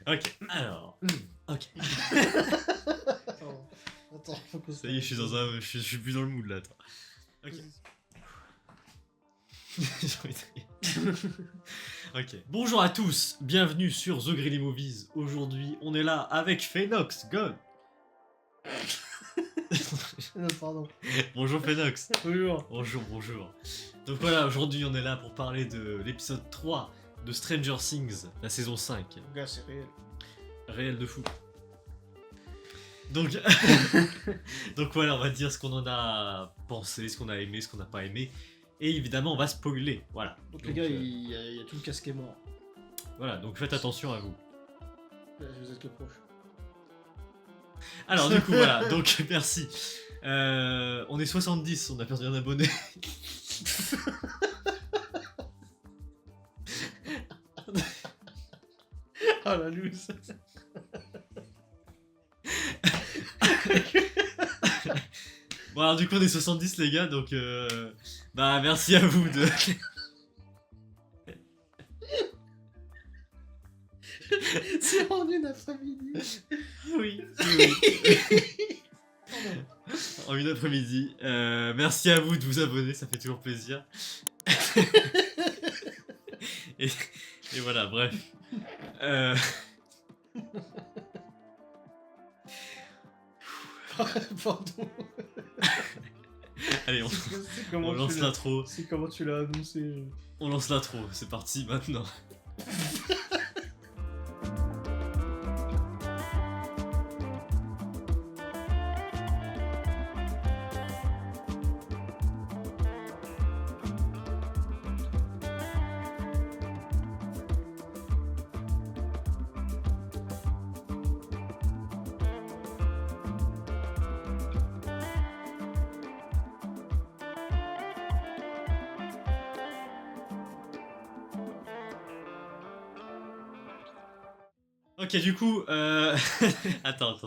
Ok, alors. Ok. Attends, faut qu'on se Ça y est, je suis plus dans le mood là. Attends. Ok. J'ai envie de rire. Ok. Bonjour à tous, bienvenue sur The Greedy Movies. Aujourd'hui, on est là avec Phénox. Go. Non, pardon. Bonjour Phénox. Bonjour. Bonjour. Donc voilà, aujourd'hui, on est là pour parler de l'épisode 3 de Stranger Things, la saison 5. Gars, c'est réel. Réel de fou. Donc, donc voilà, on va dire ce qu'on en a pensé, ce qu'on a aimé, ce qu'on n'a pas aimé. Et évidemment, on va spoiler. Voilà. Donc les gars, il y a tout le casque qui est mort. Voilà, donc faites attention à vous. Vous êtes le proche. Alors du coup, voilà, donc merci. On est 70, on a perdu un abonné. Ah la loose. Bon alors du coup on est 70 les gars, donc bah merci à vous de... C'est en une après-midi. Oui. En une après-midi. Merci à vous de vous abonner, ça fait toujours plaisir. et voilà, bref. Pardon. Allez, C'est comment on tu lance l'as- l'intro. C'est comment tu l'as annoncé. On lance l'intro, c'est parti maintenant. Ok, du coup, attends.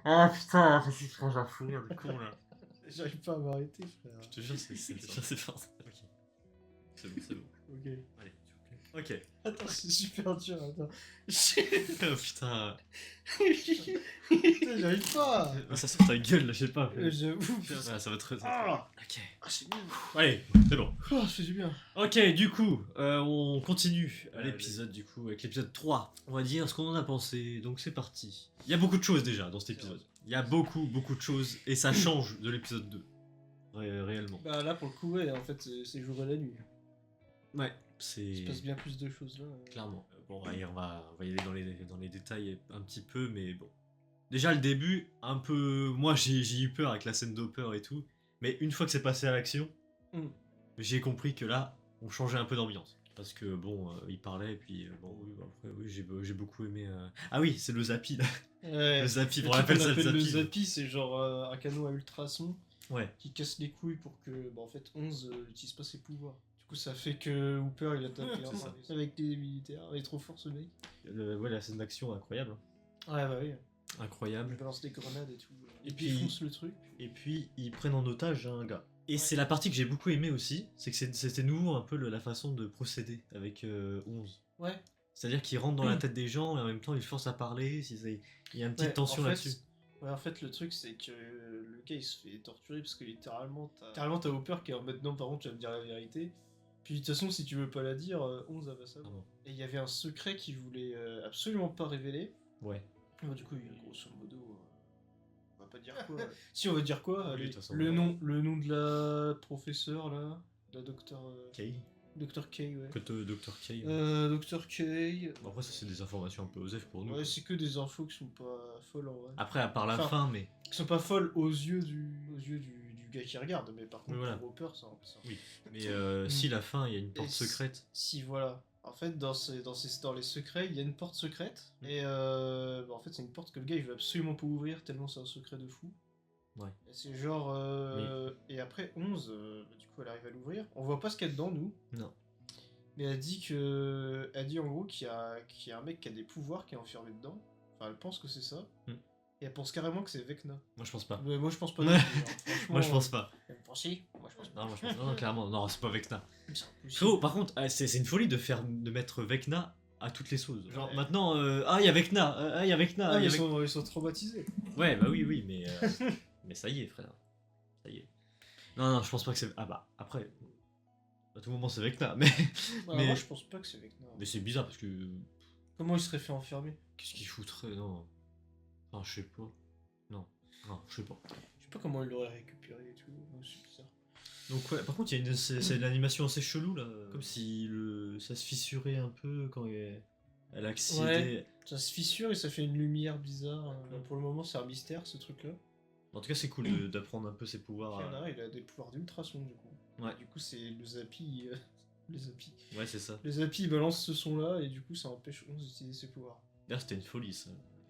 Ah putain, vas-y frère, j'ai un fou rire de con là. J'arrive pas à m'arrêter, frère. Je te jure, c'est fort. Ok. C'est bon. Ok. Allez, s'il vous plaît. Ok. Attends, c'est super dur, attends. Oh putain. Putain, j'arrive pas. Ça sort ta gueule là, je sais pas. J'avoue. Ah, ça va très... Ah, Ok. c'est bien. Allez, c'est bon. Oh, ça fait du bien. Ok, du coup, on continue l'épisode du coup, avec l'épisode 3. On va dire ce qu'on en a pensé, donc c'est parti. Il y a beaucoup de choses déjà dans cet épisode. Il y a beaucoup de choses, et ça change de l'épisode 2. Réellement. Bah là, pour le coup, ouais, en fait, c'est jour et la nuit. Ouais, Il c'est... se passe bien plus de choses là. Clairement. Bon, allez, on va y aller dans les détails un petit peu, mais bon. Déjà, le début, un peu... Moi, j'ai eu peur avec la scène d'Hopper et tout, mais une fois que c'est passé à l'action, j'ai compris que là, on changeait un peu d'ambiance. Parce que, bon, il parlait, et puis, bon, oui, après, oui, j'ai beaucoup aimé... Ah oui, c'est le Zappi, là. Ouais. Le Zappi, Le on truc l'appelle qu'on ça le appelle Zappi. le Zappi, c'est genre un canon à ultrasons Ouais. qui casse les couilles pour que, bah, en fait, 11 n'utilise pas ses pouvoirs. Du coup, ça fait que Hooper il a tapé c'est ça. avec les militaires. Il est trop fort ce mec. Ouais, la scène d'action, incroyable. hein. Ouais, bah oui. Incroyable. Il balance des grenades et tout. Et Et puis puis- il fonce le truc. Et puis, ils prennent en otage un gars. Et Ouais. c'est la partie que j'ai beaucoup aimé aussi, c'est que c'était nouveau un peu la façon de procéder avec 11. Ouais. C'est-à-dire qu'il rentre dans la tête des gens et en même temps il force à parler, il y a une petite Ouais, tension en fait, là-dessus. Ouais, en fait, le truc, c'est que le gars, il se fait torturer parce que littéralement, t'as Hooper qui est en mode non, par contre, tu vas me dire la vérité. Puis de toute façon, si tu veux pas la dire, 11 elle va savoir. Pardon. Et il y avait un secret qu'il voulait absolument pas révéler. Ouais. Bon, du coup, grosso modo, on va pas dire quoi. Si, on va dire quoi Oui, allez, de toute façon, le, ouais. nom, le nom de la professeure, là, la docteur... Kay. Dr. K, ouais. Que Dr. Kay. Dr. K... Bon, après ça c'est des informations un peu osées pour nous. Ouais, quoi. c'est que des infos qui sont pas folles en vrai. Après à part la Enfin, fin, mais... Qui sont pas folles aux yeux du gars qui regarde, mais par contre, Oui, voilà. pour Hopper, ça... Oui. Mais si la fin, il y a une porte secrète. Si, voilà. En fait, dans les secrets, il y a une porte secrète. Et bah, en fait, c'est une porte que le gars il veut absolument pas ouvrir, tellement c'est un secret de fou. Ouais. Et c'est genre. Et après, 11, bah, du coup, elle arrive à l'ouvrir. On voit pas ce qu'il y a dedans, nous. Non. Mais elle dit en gros qu'il y a un mec qui a des pouvoirs qui est enfermé dedans. Enfin, elle pense que c'est ça. Et elle pense carrément que c'est Vecna. Moi je pense pas. Mais moi, je pense pas. Ouais. non plus, genre, franchement, Moi je pense pas. Si, moi, je pense pas. Non, moi je pense pas. Non, clairement, non, c'est pas Vecna. C'est impossible. Frérot, par contre, c'est une folie de mettre Vecna à toutes les sauces. Genre Ouais. maintenant, il y a Vecna, il y a Vecna. Ah, il y mais a ils sont traumatisés. Ouais, bah oui, mais ça y est, frère. Ça y est. Non, je pense pas que c'est. Ah bah, après, à tout moment c'est Vecna, mais. Bah, Mais- moi, je pense pas que c'est Vecna. Mais c'est bizarre parce que. Comment il serait fait enfermer? Qu'est-ce qu'il foutrait? Non. Enfin, je sais pas. Non, je sais pas. Je sais pas comment il l'aurait récupéré et tout. Ouais, c'est bizarre. Donc, ouais, par contre, il y a c'est de l'animation assez chelou là. Comme si ça se fissurait un peu quand elle accédait. Ouais. Ça se fissure et ça fait une lumière bizarre. Pour le moment, c'est un mystère ce truc-là. En tout cas, c'est cool d'apprendre un peu ses pouvoirs. Il y en a un, il a des pouvoirs d'ultrason du coup. Ouais. Du coup, c'est le Zappy. Le Zappy. Ouais, c'est ça. Le Zappy il balance ce son là et du coup, ça empêche 11 d'utiliser ses pouvoirs. D'ailleurs, c'était une folie ça.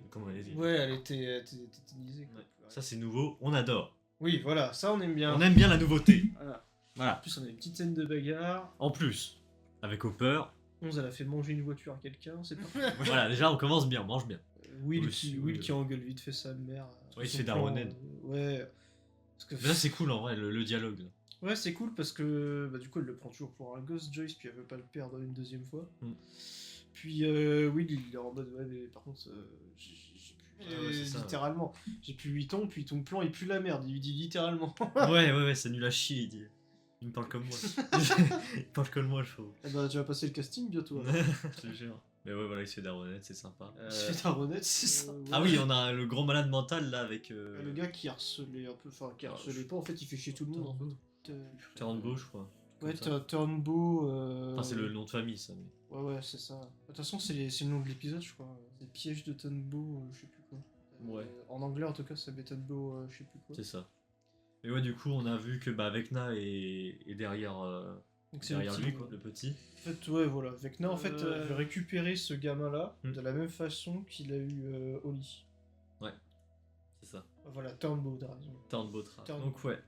Comment elle est dit. Ouais, elle était tétanisée. Quoi. Ouais. Ça, c'est nouveau, on adore. Oui, voilà, ça on aime bien. On aime bien la nouveauté. Voilà. Voilà. En plus, on a une petite scène de bagarre. En plus, avec Hopper, 11, elle a fait manger une voiture à quelqu'un, c'est parfait. voilà, déjà on commence bien, on mange bien. Will, Aussi, Will oui, qui engueule vite fait sa mère. Ouais, il se Son fait plan, daronner. Ouais. Parce que... Mais là, c'est cool en vrai, le dialogue. Là. Ouais, c'est cool parce que bah, du coup, elle le prend toujours pour un gosse, Joyce, puis elle veut pas le perdre une deuxième fois. Mm. Puis Will, il est en mode, ouais, mais par contre, j'ai plus. Ouais, c'est ça, littéralement, j'ai plus 8 ans, puis ton plan, il pue la merde, il lui dit littéralement. Ouais, c'est nul à chier, il dit. Il me parle comme moi. Il parle comme moi, le faux. Eh bah, tu vas passer le casting bientôt. alors. Je te jure. Mais ouais, voilà, il se fait daronner, c'est sympa. Il se fait daronner, c'est ça. Ah oui, on a le grand malade mental là avec. Le gars qui harcelait un peu, enfin qui harcelait pas, en fait il fait chier tout le monde en fait. Turnbow, je crois. Ouais, Comme ça. Turnbow. Enfin, c'est le nom de famille, ça. Mais... Ouais, c'est ça. De toute façon, c'est le nom de l'épisode, je crois. Les pièges de Turnbow, je sais plus quoi. Ouais. En anglais, en tout cas, ça s'appelle Turnbow, je sais plus quoi. C'est ça. Et ouais, du coup, on a vu que bah, Vecna est derrière, Donc c'est derrière le petit, lui, ouais. quoi, le petit. En fait, ouais, voilà. Vecna, en fait, veut récupérer ce gamin-là Hmm. de la même façon qu'il a eu Oli. C'est ça. Voilà, Turnbow, t'as raison. Turnbow Tra. Turnbow. Donc, ouais.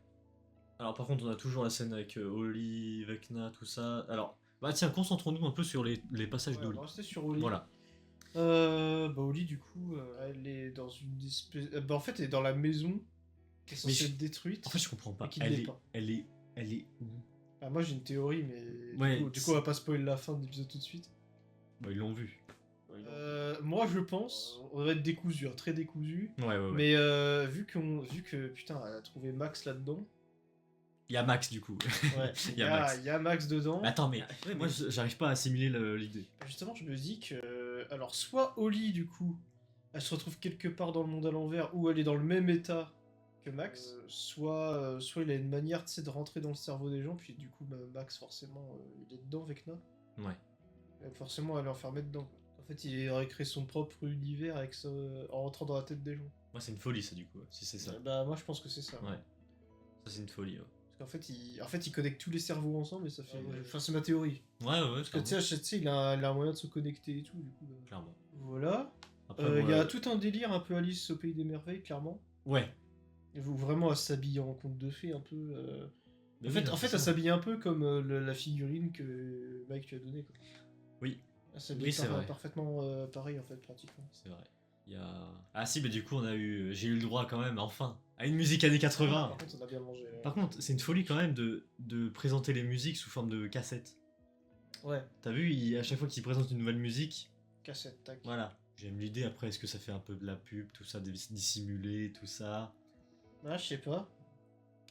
Alors, par contre, on a toujours la scène avec Oli, Vecna, tout ça. Alors, bah tiens, concentrons-nous un peu sur les passages Ouais, on d'Oli. va rester sur Oli. Voilà. Bah Oli du coup, elle est dans une espèce... bah en fait elle est dans la maison qui est Mais censée je- être détruite. En fait, je comprends pas. Et qu'il l'est pas. Elle est où? Ah, moi j'ai une théorie mais Ouais, du coup on va pas spoiler la fin de l'épisode tout de suite. Bah, ils l'ont vu. Moi je pense, on va être décousu, hein, très décousu. Ouais. Mais vu que putain elle a trouvé Max là-dedans. Il y a Max, du coup. Ouais, Il y a Max. il y a Max dedans. Mais attends, mais moi, j'arrive pas à assimiler l'idée. Justement je me dis que... Alors soit Oli du coup, elle se retrouve quelque part dans le monde à l'envers ou elle est dans le même état que Max, soit il a une manière de rentrer dans le cerveau des gens, puis du coup bah, Max forcément il est dedans Vecna, Ouais. forcément elle est enfermée dedans. En fait il aurait créé son propre univers avec en rentrant dans la tête des gens. Moi, c'est une folie, ça, du coup, si c'est ça. Bah moi je pense que c'est ça. Ouais. Ça, c'est une folie, ouais. Parce qu'en fait il connecte tous les cerveaux ensemble et ça fait... Enfin c'est ma théorie. Ouais, Parce que tu sais il a un moyen de se connecter et tout du coup. Clairement. Voilà. Après, Il moi, y a tout un délire un peu Alice au pays des merveilles clairement. Ouais. Ou vraiment à s'habiller en conte de fées un peu. Mais En oui, fait, non, en fait c'est elle ça. s'habille un peu comme la figurine que Mike lui a donnée. Quoi. Oui, Elle s'habille Oui, c'est vrai. parfaitement pareil en fait, pratiquement. c'est vrai. Il y a... Ah si, mais du coup, j'ai eu le droit quand même, enfin, à une musique années 80. Par contre, on a bien mangé. Par contre, c'est une folie quand même de présenter les musiques sous forme de cassette. Ouais, T'as vu, à chaque fois qu'il présente une nouvelle musique, cassette, tac. voilà. J'aime l'idée, après, est-ce que ça fait un peu de la pub, tout ça, dissimulé, tout ça. Ah, je sais pas.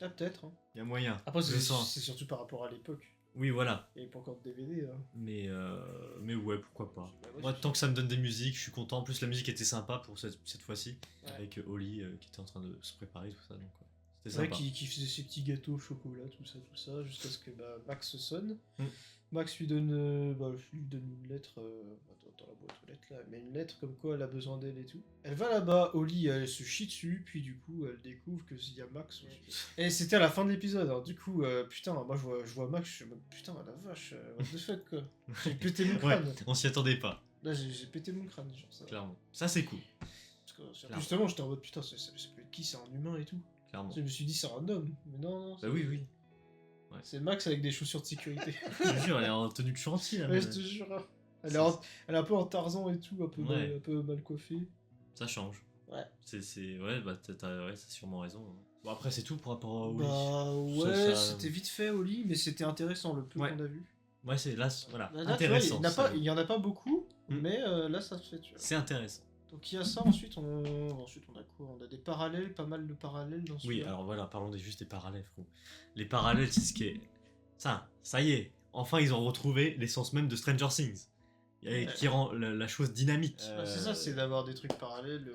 Ah, peut-être. Hein. Il y a moyen. Après, Je sens. c'est surtout par rapport à l'époque. Oui, voilà. Il n'y avait pas encore de DVD. Hein. Mais ouais, pourquoi pas. Bah, ouais, Moi, c'est tant que ça me donne des musiques, je suis content. En plus, la musique était sympa pour cette fois-ci. Ouais. Avec Oli qui était en train de se préparer, tout ça. Donc, ouais. C'était Ouais, sympa. qui faisait ses petits gâteaux au chocolat, tout ça, jusqu'à ce que bah, Max sonne. Mm. Max lui donne une lettre, dans la boîte aux lettres là, mais une lettre comme quoi elle a besoin d'elle et tout. Elle va là-bas, Oli, elle se chie dessus, puis du coup elle découvre que s'il y a Max. Et c'était à la fin de l'épisode, hein. Du coup, putain, moi je vois Max, je suis en mode, putain, la vache, what the fuck quoi. J'ai pété mon Ouais, crâne. on s'y attendait pas, Là j'ai pété mon crâne, genre ça. clairement. Ça, c'est cool, Parce que, Clairement. justement, j'étais en mode, putain, ça peut être qui, c'est un humain et tout. clairement. Je me suis dit, c'est un homme, mais non. Bah oui. C'est Max avec des chaussures de sécurité. Je te jure, elle est en tenue de chantier, là. Ouais, mais- je te jure. Elle est un peu en Tarzan et tout, Ouais. un peu mal coiffée. Ça change. Ouais. Ouais, bah t'as sûrement raison. Hein. Bon, après, c'est tout pour rapport à Oli. Bah ouais, Ça- c'était vite fait au lit, mais c'était intéressant le peu Ouais. qu'on a vu. Ouais, c'est là, voilà, Là, tu vois, intéressant. ça. il y en a pas beaucoup, mais là ça se fait, tu vois. C'est intéressant. Donc il y a ça, ensuite on a quoi? On a des parallèles, pas mal de parallèles dans ce Oui, jeu. alors voilà, parlons juste des parallèles, frérot. Les parallèles, c'est ce qui est... Ça y est, enfin ils ont retrouvé l'essence même de Stranger Things. Qui rend la chose dynamique. C'est ça, c'est d'avoir des trucs parallèles,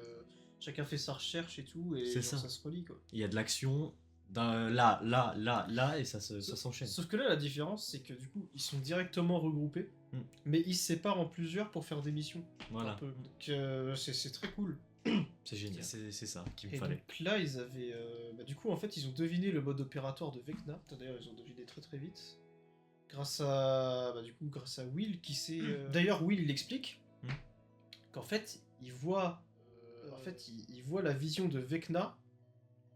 chacun fait sa recherche et tout, et C'est genre, ça. ça se relie quoi. Il y a de l'action, là, et ça s'enchaîne. Sauf que là, la différence, c'est que du coup, ils sont directement regroupés, mais ils se séparent en plusieurs pour faire des missions. Voilà. Un peu. Donc c'est très cool. C'est génial, c'est ça qu'il me Et fallait. donc là, ils avaient. Du coup, en fait, ils ont deviné le mode opératoire de Vecna. D'ailleurs, ils ont deviné très très vite. Grâce à Will qui sait. D'ailleurs, Will il explique qu'en fait, il voit. Il voit la vision de Vecna.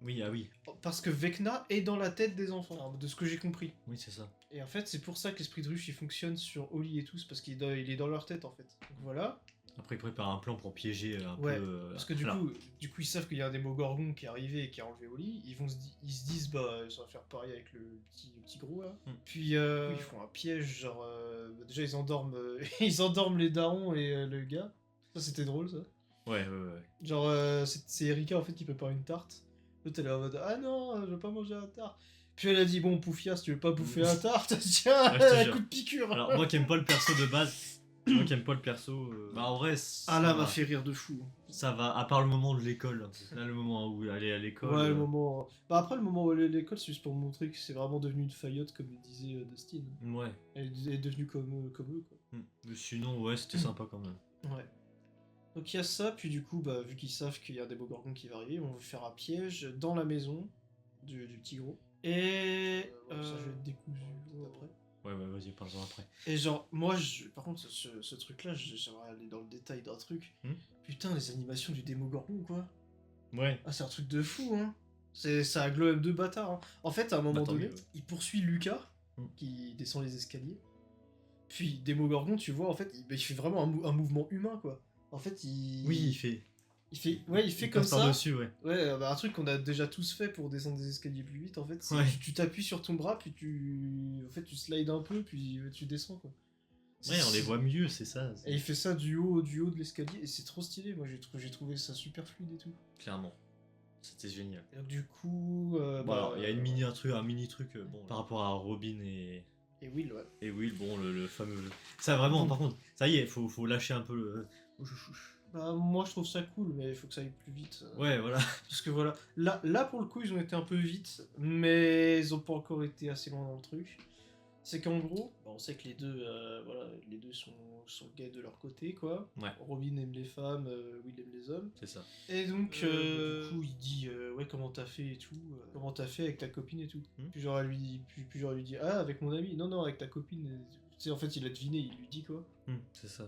Oui, ah oui. Parce que Vecna est dans la tête des enfants, de ce que j'ai compris. Oui, c'est ça. Et en fait, c'est pour ça que l'esprit de ruche il fonctionne sur Oli et tous, parce qu'il est dans leur tête en fait. Donc voilà. Après, il prépare un plan pour piéger un Ouais, peu. parce que du coup, ils savent qu'il y a un démogorgon qui est arrivé et qui a enlevé Oli. Ils se disent, bah, ça va faire pareil avec le petit gros là. Puis ils font un piège, genre. Déjà, ils endorment, ils endorment les darons et le gars. Ça, c'était drôle ça. Ouais. Genre, c'est Erika en fait qui prépare une tarte. L'autre elle est en mode, ah non, je veux pas manger la tarte. Puis elle a dit, bon, Poufia, si tu veux pas bouffer la tarte, tiens, Ouais, je te un jure. coup de piqûre. Alors, moi qui aime pas le perso de base, bah en vrai, Ah là, m'a fait rire de fou. ça va, à part le moment de l'école. Là, le moment où elle est à l'école. Ouais, le moment. Bah, après, le moment où elle est à l'école, c'est juste pour montrer que c'est vraiment devenu une faillotte, comme le disait Dustin. Ouais. Elle est devenue comme eux, quoi. Mais sinon, ouais, c'était sympa quand même. Ouais. Donc il y a ça, puis du coup, bah, vu qu'ils savent qu'il y a un démogorgon qui va arriver, on va faire un piège dans la maison du petit gros. Et. Ça, je vais être décousu après. Ouais, vas-y, parle-en après. Et genre, moi, par contre, ce truc-là, j'aimerais aller dans le détail d'un truc. Putain, les animations du démogorgon, quoi. Ouais. Ah, c'est un truc de fou, hein. Ça a glow de bâtard. Hein. En fait, à un moment donné, ouais. il poursuit Lucas, qui descend les escaliers. Puis, Démogorgon, tu vois, en fait, il fait vraiment un mouvement humain, quoi. En fait, Oui, il fait comme passe ça. par-dessus, ouais. Ouais, bah, un truc qu'on a déjà tous fait pour descendre des escaliers plus vite, en fait. C'est tu t'appuies sur ton bras, puis tu slides un peu, puis tu descends, quoi. Ouais, on les voit mieux, c'est ça. Et il fait ça du haut de l'escalier, et c'est trop stylé. Moi, j'ai trouvé ça super fluide et tout. Clairement. C'était génial. Et donc, du coup. Bon, alors, il y a un mini truc, bon, par rapport à Robin et Will, ouais. Et Will, bon, le fameux. Ça, vraiment, par contre, ça y est, faut lâcher un peu le. Bah, moi, je trouve ça cool, mais il faut que ça aille plus vite. Ouais, voilà. Parce que voilà. Là, pour le coup, ils ont été un peu vite, mais ils ont pas encore été assez loin dans le truc. C'est qu'en gros, on sait que les deux sont gays de leur côté, quoi. Ouais. Robin aime les femmes, Will aime les hommes. C'est ça. Et donc, du coup, il dit, ouais, comment t'as fait et tout, comment t'as fait avec ta copine et tout. Puis genre, elle lui dit, ah, avec mon ami, non, avec ta copine. Tu sais, en fait, il a deviné, il lui dit quoi. C'est ça.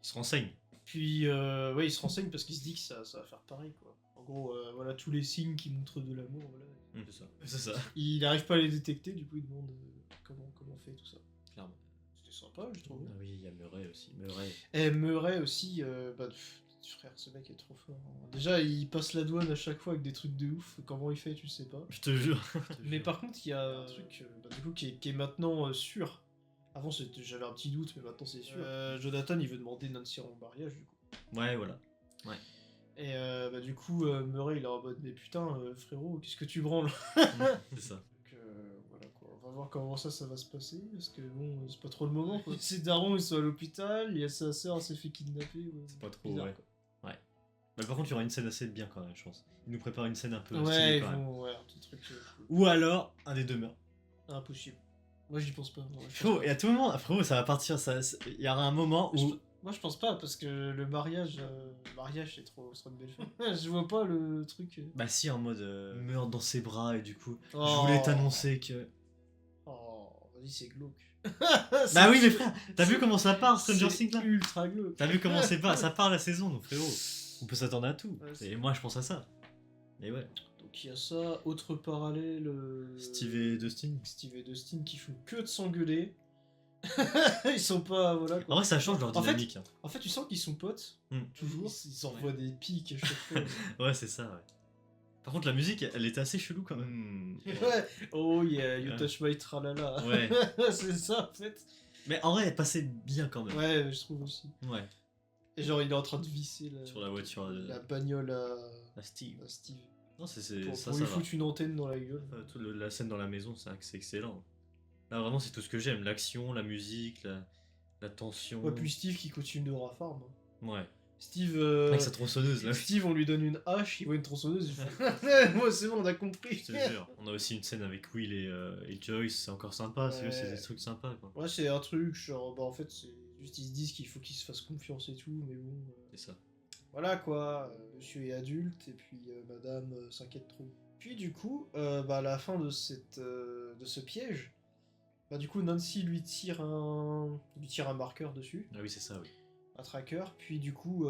Il se renseigne. Puis, ouais, il se renseigne parce qu'il se dit que ça va faire pareil, quoi. En gros, voilà, tous les signes qui montrent de l'amour, voilà. C'est ça. Il n'arrive pas à les détecter, du coup, il demande comment on fait tout ça. Clairement. C'était sympa, je trouve. Ah oui, il y a Murray aussi. Murray. Et Murray aussi, frère, ce mec est trop fort. Hein. Déjà, il passe la douane à chaque fois avec des trucs de ouf. Comment il fait, tu sais pas. Je te jure. Mais par contre, il y a un truc du coup, qui est maintenant sûr. Avant, j'avais un petit doute, mais maintenant c'est sûr. Jonathan, il veut demander Nancy en mariage, du coup. Ouais, voilà. Ouais. Et du coup, Murray, il est en mode, mais putain, frérot, qu'est-ce que tu branles? C'est ça. Donc, voilà quoi. On va voir comment ça va se passer. Parce que bon, c'est pas trop le moment, quoi. Ses darons, ils sont à l'hôpital. Il y a sa sœur, elle s'est fait kidnapper. Ouais, c'est pas trop, bizarre, ouais. Quoi. Bah, par contre, il y aura une scène assez bien quand même, je pense. Il nous prépare une scène un peu Ouais, stylée quand même. ouais, un petit truc. Cool. Ou alors, un des deux meurt. Impossible. Moi, j'y pense pas. Frérot, et à tout moment, frérot, ça va partir. Il y aura un moment où. Moi, je pense pas, parce que le mariage, c'est trop une belle femme. Je vois pas le truc. Bah, si, en mode meurt dans ses bras, et du coup, je Oh. voulais t'annoncer que. Oh, vas-y, c'est glauque. Bah oui, mais frère, t'as vu comment ça part, Stranger C'est Things là? ultra glauque. T'as vu comment ça part la saison, donc frérot. On peut s'attendre à tout. Ouais, Et moi, je pense à ça. Mais ouais. Donc il y a ça, autre parallèle. Steve et Dustin. Steve et Dustin qui font que de s'engueuler. Ils sont pas. Voilà, quoi. En vrai, ça change leur En fait, dynamique. Hein. En fait, tu sens qu'ils sont potes, toujours. Ils s'envoient des pics à chaque fois. Ouais, c'est ça, ouais. Par contre, la musique, elle était assez chelou quand même. Ouais. Oh yeah, you touch my tralala. Ouais. C'est ça, en fait. Mais en vrai, elle passait bien quand même. Ouais, je trouve aussi. Ouais. Et genre, il est en train de visser Sur la voiture la bagnole à Steve. à Steve. Non, c'est Pour, ça, pour ça lui va. foutre une antenne dans la gueule. La scène dans la maison, c'est excellent. Là, vraiment, c'est tout ce que j'aime. L'action, la musique, la tension. Ouais, puis Steve qui continue de rafarm. Ouais. Steve. Avec sa tronçonneuse, là. Steve, on lui donne une hache, il voit une tronçonneuse, il fait. Moi, c'est bon, on a compris. Je te jure. On a aussi une scène avec Will et Joyce, c'est encore sympa. C'est des trucs sympas, quoi. Ouais, c'est un truc, genre, bah en fait, c'est juste ils se disent qu'il faut qu'ils se fassent confiance et tout, mais bon. C'est ça. Voilà quoi, monsieur est adulte et puis madame s'inquiète trop. Puis du coup, bah, à la fin de ce piège, bah du coup Nancy lui tire un marqueur dessus, Ah oui, c'est ça, oui. un tracker, puis du coup,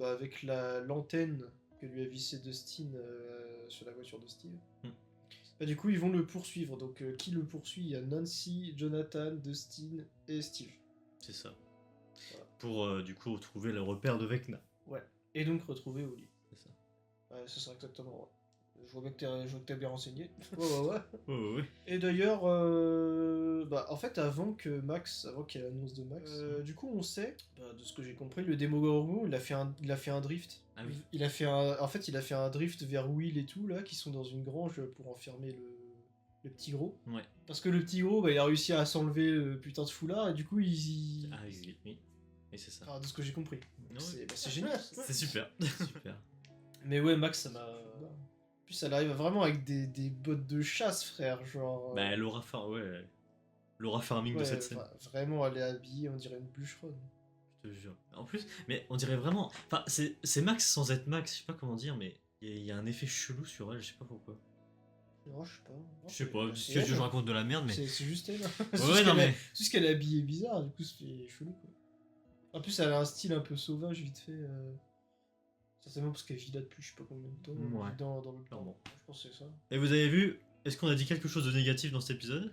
bah, avec l'antenne que lui a vissé Dustin sur la voiture de Steve, bah, du coup ils vont le poursuivre. Donc qui le poursuit? Il y a Nancy, Jonathan, Dustin et Steve. C'est ça. Voilà. Pour du coup retrouver le repère de Vecna. Ouais. Et donc retrouver Oli. C'est ça. Ouais, c'est ça exactement. Ouais. Je vois bien que t'es bien renseigné. Ouais. Ouais. Et d'ailleurs, bah, en fait, avant qu'il y ait l'annonce de Max, du coup, on sait, bah, de ce que j'ai compris, le Demogorgon, il a fait un drift. Ah oui. Il a fait un drift vers Will et tout, là, qui sont dans une grange pour enfermer le petit gros. Ouais. Parce que le petit gros, bah, il a réussi à s'enlever le putain de foulard, et du coup, il... Ah oui. Et c'est ça. Enfin, de ce que j'ai compris. Ouais. C'est génial. C'est super. Super. Mais ouais, Max, ça m'a... En plus, elle arrive vraiment avec des bottes de chasse, frère, genre... Bah, Laura Farming de cette scène. Vraiment, elle est habillée, on dirait une bûcheronne. Je te jure. En plus, mais on dirait vraiment. Enfin, c'est Max sans être Max, je sais pas comment dire, mais il y a un effet chelou sur elle, je sais pas pourquoi. Non, je sais pas. Je sais pas, C'est parce que elle. je raconte de la merde, mais. C'est juste elle. Ouais, non, mais. C'est juste qu'elle est habillée bizarre, du coup, c'est chelou, quoi. En plus, elle a un style un peu sauvage, vite fait. Certainement parce qu'elle vit là depuis je sais pas combien de temps. Ouais. Dans le Clairement. Je pense que c'est ça. Et vous avez vu, est-ce qu'on a dit quelque chose de négatif dans cet épisode?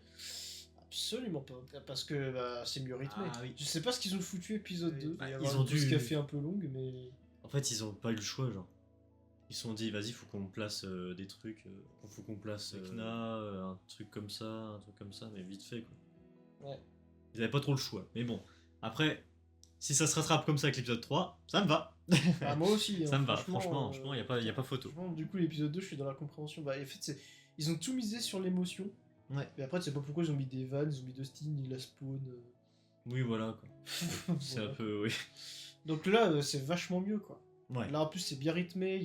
Absolument pas. Parce que bah, c'est mieux rythmé. Ah oui. Je sais pas ce qu'ils ont foutu épisode 2. Bah, Ils ont dû ce café un peu longue, mais. En fait, ils ont pas eu le choix, genre. Ils se sont dit, vas-y, faut qu'on place des trucs. Faut qu'on place Vecna, un truc comme ça, mais vite fait, quoi. Ouais. Ils avaient pas trop le choix. Mais bon, après, si ça se rattrape comme ça avec l'épisode 3, ça me va. Bah, moi aussi. Hein, Ça me va, franchement, y a pas photo. Franchement, du coup, l'épisode 2, je suis dans la compréhension. Bah, en fait, ils ont tout misé sur l'émotion. Ouais. Mais après, tu sais pas pourquoi ils ont mis des vannes, ils ont mis Dustin, il la spawn. Oui, voilà, quoi. C'est Voilà. un peu, oui. Donc là, c'est vachement mieux, quoi. Ouais. Là, en plus, c'est bien rythmé, il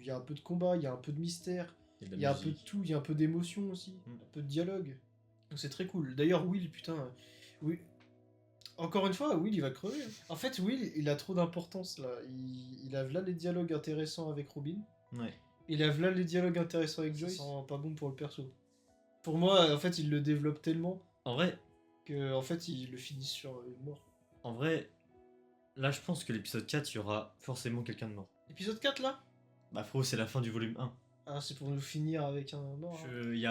y a un peu de combat, il y a un peu de mystère, Il y a de il y la a un peu de musique. tout, il y a un peu d'émotion aussi, un peu de dialogue. Donc c'est très cool. D'ailleurs, Will, putain, oui. Encore une fois, Will, il va crever. En fait, Will, il a trop d'importance, là. Il a là les dialogues intéressants avec Robin. Ouais. Il a là les dialogues intéressants avec Joyce. Ça sent pas bon pour le perso. Pour moi, en fait, il le développe tellement En vrai, que, en fait, il le finit sur une mort. en vrai, là, je pense que l'épisode 4, il y aura forcément quelqu'un de mort. Épisode 4, là? Bah, frérot, c'est la fin du volume 1. Ah, c'est pour nous finir avec un mort. Hein. Il y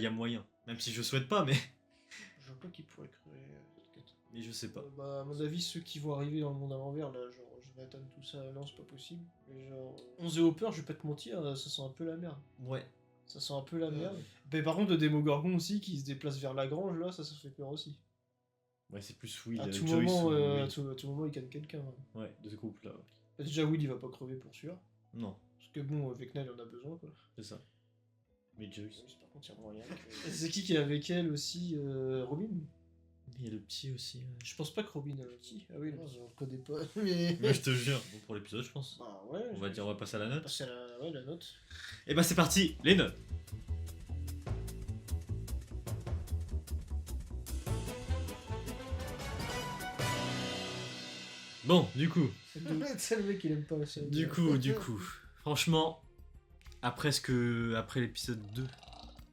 a moyen. Même si je souhaite pas, mais. Je vois pas qui pourrait crever cette quête. Mais je sais pas. Bah, à mon avis, ceux qui vont arriver dans le monde à l'envers, là, genre Jonathan, tout ça, non, c'est pas possible. Mais genre, 11 et Hopper, je vais pas te mentir, ça sent un peu la merde. Ouais. Ça sent un peu la merde. Mais par contre, de Demogorgon aussi, qui se déplace vers la grange, là, ça fait peur aussi. Ouais, c'est plus Will. À tout Joyce moment, ou Will. à tout moment, il canne quelqu'un. Hein. Ouais, de ce groupe-là. Ouais. Bah, déjà, Will, il va pas crever pour sûr. Non, Parce que bon, Vecna, il en a besoin, quoi. c'est ça. Mais Joyce. Par contre, il y a moyen que... C'est qui est avec elle aussi Robin? Il y a le petit aussi. Je pense pas que Robin a un petit. Ah oui, non, je le connais pas. Mais... Mais je te jure, bon, pour l'épisode, je pense. Bah ouais. On va passer à la note. Passer à la note. Et bah, c'est parti, les notes. Bon, du coup. C'est le mec qui aime pas la série. Du coup. Franchement, après l'épisode 2.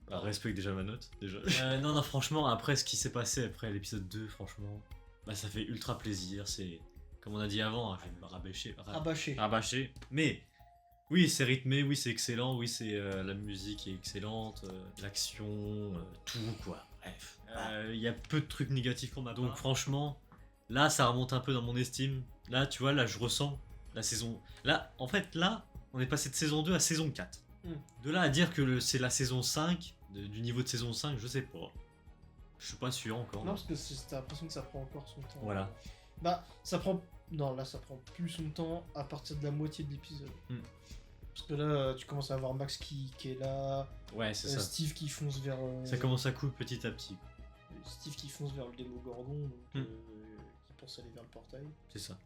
Bah, respecte déjà ma note, déjà. Non, franchement, après ce qui s'est passé après l'épisode 2, franchement, bah, ça fait ultra plaisir. C'est, comme on a dit avant, hein, je vais me rabâcher. Mais, oui, c'est rythmé, oui, c'est excellent, oui, c'est la musique est excellente, l'action, tout, quoi. Bref. Il y a peu de trucs négatifs pour ma part. Donc, franchement, là, ça remonte un peu dans mon estime. Là, tu vois, là, je ressens la saison. Là, en fait, là, on est passé de saison 2 à saison 4. De là à dire que c'est la saison 5, du niveau de saison 5, je sais pas. Je suis pas sûr encore. Non, parce que t'as l'impression que ça prend encore son temps. Voilà. Bah, ça prend. Non, là, ça prend plus son temps à partir de la moitié de l'épisode. Parce que là, tu commences à avoir Max qui est là, Ouais, c'est ça. Steve qui fonce vers. Ça commence à couper petit à petit. Steve qui fonce vers le Démogorgon, donc, qui pense aller vers le portail. C'est ça.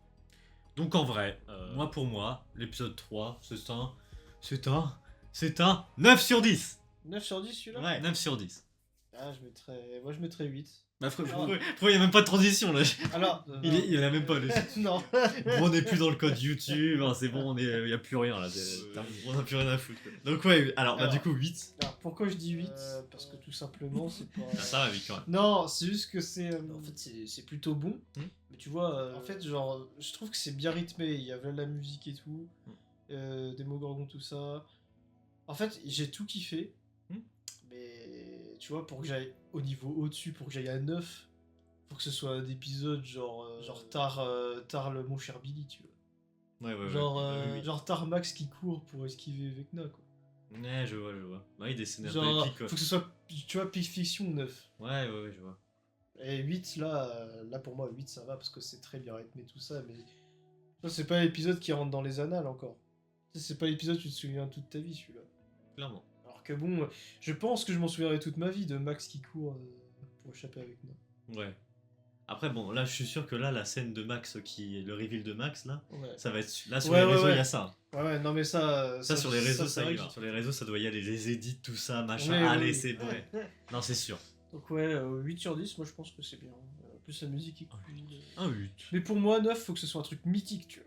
Donc en vrai, moi pour moi, l'épisode 3, c'est un 9 sur 10. 9 sur 10 celui-là. Ouais, 9 sur 10. Ah, moi je mettrais 8. Bah pourquoi il n'y a même pas de transition là? Alors, Il y en a même pas. non. Bon, on n'est plus dans le code YouTube, hein, c'est bon, il n'y a plus rien là. On n'a plus rien à foutre. Donc ouais, alors bah, du coup 8. Alors, pourquoi je dis 8 parce que tout simplement, c'est pas... Ah, ça va vite quand même. Non, c'est juste que c'est... en fait, c'est plutôt bon. Mais tu vois, en fait, genre, je trouve que c'est bien rythmé. Il y avait de la musique et tout. Démogorgon, tout ça. En fait, j'ai tout kiffé. Mais tu vois, pour que j'aille au niveau au-dessus, pour que j'aille à 9, faut que ce soit un épisode genre tard le mon cher Billy, tu vois. Ouais. Genre tard Max qui court pour esquiver Vecna, quoi. Ouais, je vois. Ouais, des scènes un peu Genre, épiques quoi. faut que ce soit, tu vois, Fiction 9. Ouais, je vois. Et 8, là pour moi, 8 ça va parce que c'est très bien rythmé tout ça, mais ça, c'est pas l'épisode qui rentre dans les annales encore. Ça, c'est pas l'épisode que tu te souviens toute ta vie, celui-là. Clairement. Alors que bon, je pense que je m'en souviendrai toute ma vie de Max qui court pour échapper avec moi. Ouais. Après, bon, là, je suis sûr que là, la scène de Max, le reveal de Max, là, ça va être. Là, sur les réseaux, il y a ça. Ouais, non, mais ça. Ça, sur les réseaux, ça y va. Sur les réseaux, ça doit y aller. Les edits, tout ça, machin. Ouais, Allez, ouais. c'est bon. Non, c'est sûr. Donc, ouais, 8 sur 10, moi je pense que c'est bien. En plus, la musique est cool. Un 8. Mais pour moi, 9, faut que ce soit un truc mythique, tu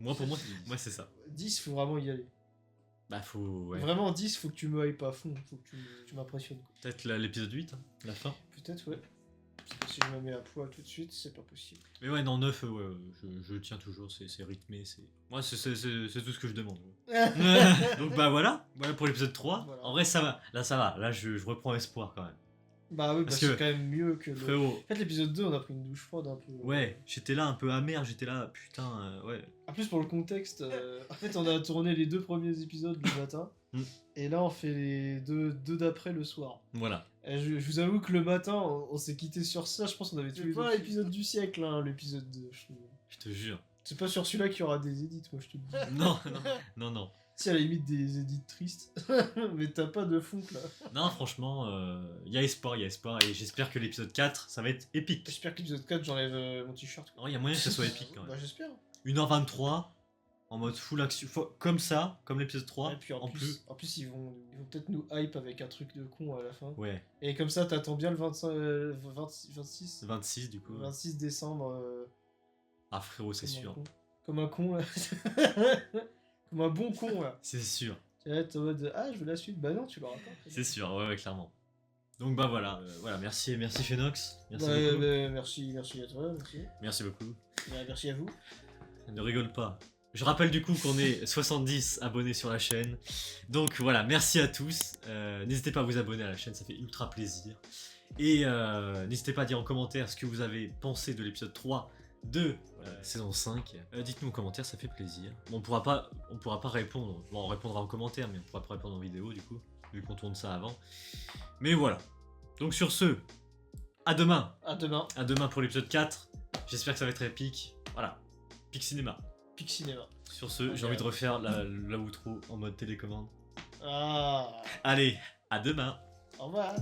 vois. Pour moi, c'est ça. 10, faut vraiment y aller. Bah, faut. Ouais. Vraiment, 10, faut que tu me hype à fond. Faut que tu m'impressionnes. Peut-être l'épisode 8, hein, la fin. Peut-être, ouais. Parce que si je me mets à poil tout de suite, c'est pas possible. Mais ouais, non, 9, ouais, je tiens toujours, c'est rythmé, c'est... Moi, c'est tout ce que je demande. Ouais. Donc bah voilà pour l'épisode 3. Voilà. En vrai, ça va, là je reprends espoir quand même. Bah oui, parce que c'est quand même mieux que frérot. En fait, l'épisode 2, on a pris une douche froide un peu. Ouais, j'étais là un peu amer, j'étais là, putain, ouais. En plus, pour le contexte, en fait, on a tourné les 2 premiers épisodes le matin, et là, on fait les deux d'après le soir. Voilà. Et je vous avoue que le matin, on s'est quitté sur ça, je pense qu'on avait tous pas l'épisode du siècle, hein, l'épisode 2. Je te jure. C'est pas sur celui-là qu'il y aura des edits, moi, je te le dis. Non. Si, à la limite, des edits tristes, mais t'as pas de funk, là. Non, franchement, y a espoir, et j'espère que l'épisode 4, ça va être épique. J'espère que l'épisode 4, j'enlève mon t-shirt. Il y a moyen que ça soit épique, quand même. Bah, j'espère. 1h23, en mode full action, comme ça, comme l'épisode 3, et puis en plus, ils vont peut-être nous hype avec un truc de con à la fin. Ouais. Et comme ça, t'attends bien le 26 du coup. 26 décembre. Ah frérot, c'est sûr. Comme un con, là. Comme un bon con, là. C'est sûr. Tu vas être en mode, ah, je veux la suite. Bah non, tu l'auras pas. C'est sûr, ouais, clairement. Donc bah voilà, merci Phénox. Merci beaucoup. Merci à toi, merci. Merci beaucoup. Merci à vous. Ne rigole pas. Je rappelle du coup qu'on est 70 abonnés sur la chaîne. Donc voilà, merci à tous. N'hésitez pas à vous abonner à la chaîne, ça fait ultra plaisir. Et n'hésitez pas à dire en commentaire ce que vous avez pensé de l'épisode 3 de saison 5. Dites-nous en commentaire, ça fait plaisir. Bon, on pourra pas répondre. Bon, on répondra en commentaire, mais on pourra pas répondre en vidéo du coup, vu qu'on tourne ça avant. Mais voilà. Donc sur ce, à demain. À demain pour l'épisode 4. J'espère que ça va être épique. Voilà. Pic Cinéma. Sur ce, j'ai envie de refaire la outro en mode télécommande. Ah. Allez, à demain. Au revoir.